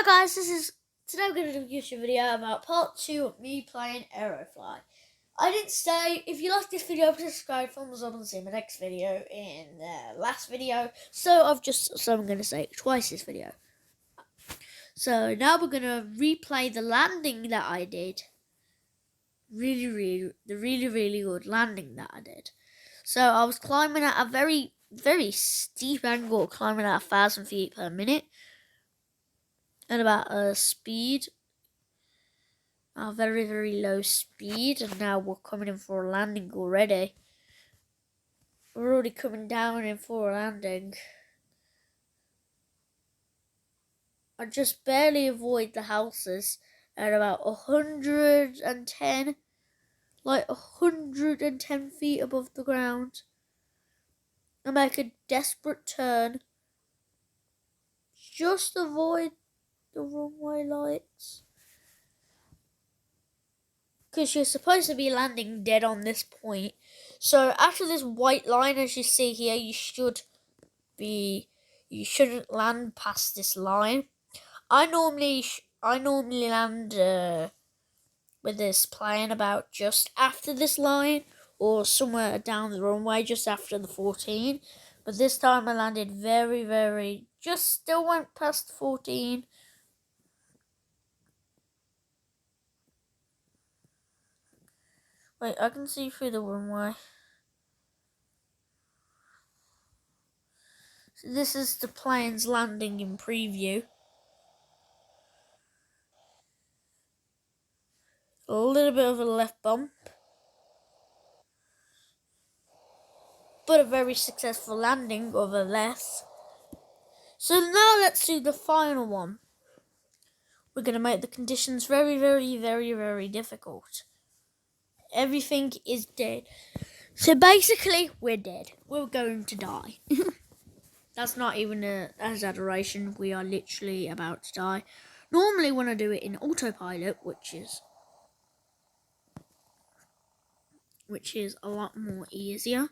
Hi guys, today I'm going to do a YouTube video about part 2 of me playing Aerofly. I didn't say, if you like this video, please subscribe, thumbs up and see my next video in the last video. So I'm going to say it twice this video. So now we're going to replay the landing that I did. Really good landing that I did. So I was climbing at a very steep angle, climbing at 1,000 feet per minute. At about a speed, a very low speed, and now we're coming in for a landing already. We're already coming down in for a landing. I just barely avoid the houses at about 110, like 110 feet above the ground. I make a desperate turn. Just avoid the runway lights. Because you're supposed to be landing dead on this point. So after this white line, as you see here, you shouldn't land past this line. I normally land with this plane about just after this line, or somewhere down the runway just after the 14. But this time I landed just still went past the 14. Wait, I can see through the runway. So this is the plane's landing in preview. A little bit of a left bump, but a very successful landing of a left. So now let's do the final one. We're going to make the conditions very difficult. Everything is dead. So basically, we're dead. We're going to die. That's not even an exaggeration. We are literally about to die. Normally when I do it in autopilot, which is a lot more easier.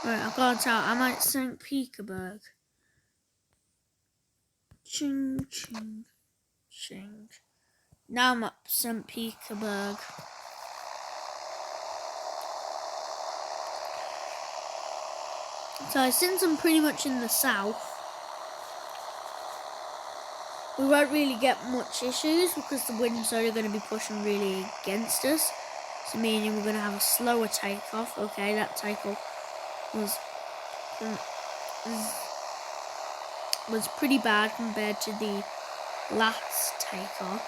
Right, I've got to tell, I'm at St. Petersburg. Ching, ching, ching. Now I'm at St. Petersburg. So since I'm pretty much in the south, we won't really get much issues because the wind's only going to be pushing really against us. So meaning we're going to have a slower takeoff. Okay, that takeoff was pretty bad compared to the last takeoff.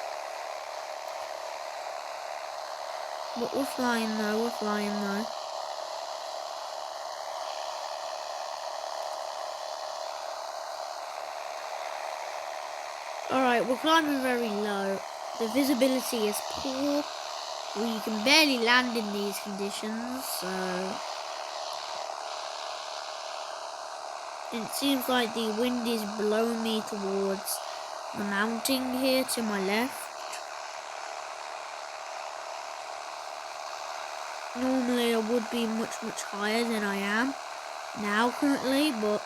But we're flying though, Alright, we're climbing very low. The visibility is poor. We can barely land in these conditions, so it seems like the wind is blowing me towards the mountain here to my left. Normally I would be much higher than I am now currently, but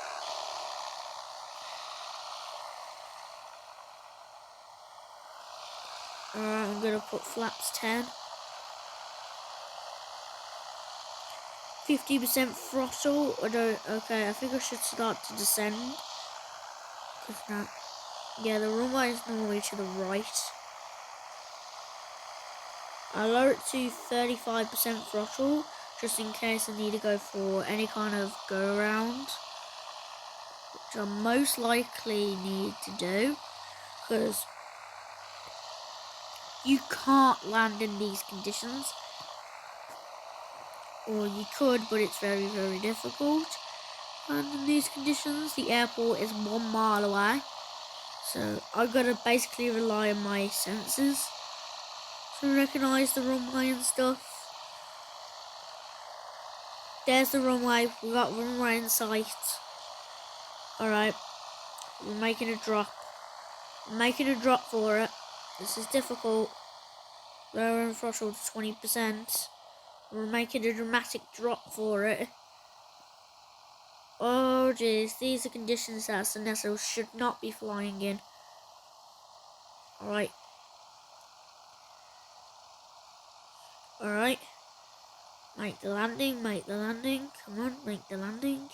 I'm gonna put flaps 10. 50% throttle. Okay, I think I should start to descend. Yeah, the runway is normally to the right. I lower it to 35% throttle, just in case I need to go for any kind of go around, which I most likely need to do, because you can't land in these conditions. Or you could, but it's very difficult. And in these conditions, the airport is 1 mile away. So I've got to basically rely on my senses to recognise the runway and stuff. There's the runway. We got runway in sight. Alright. We're making a drop. I'm making a drop for it. This is difficult. Lowering throttle to 20%. We're making a dramatic drop for it. Oh jeez, these are conditions that Sinestro should not be flying in. Alright. Alright. Make the landing, Come on, make the landing.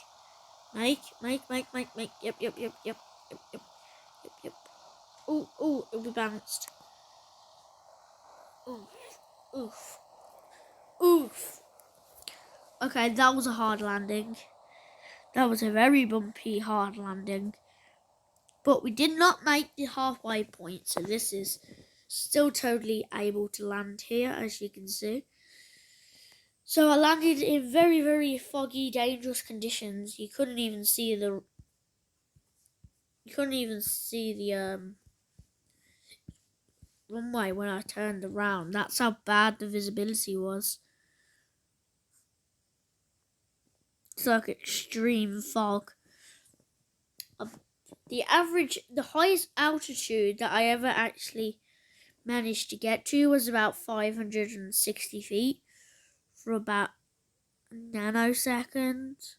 Make. Yep. Ooh, we bounced. Oof. Okay, that was a hard landing. That was a very bumpy, hard landing. But we did not make the halfway point, so this is still totally able to land here, as you can see. So I landed in very, very foggy, dangerous conditions. You couldn't even see the runway when I turned around. That's how bad the visibility was. It's like extreme fog. The highest altitude that I ever actually managed to get to was about 560 feet for about a nanosecond,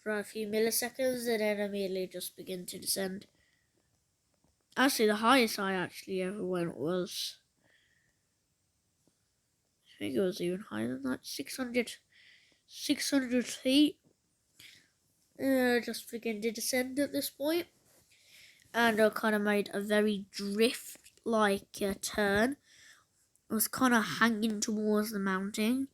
for a few milliseconds, and then immediately just begin to descend. Actually, the highest I actually ever went was, I think it was even higher than that, 600 feet. Just begin to descend at this point. And I kind of made a very drift-like turn. I was kind of hanging towards the mountain.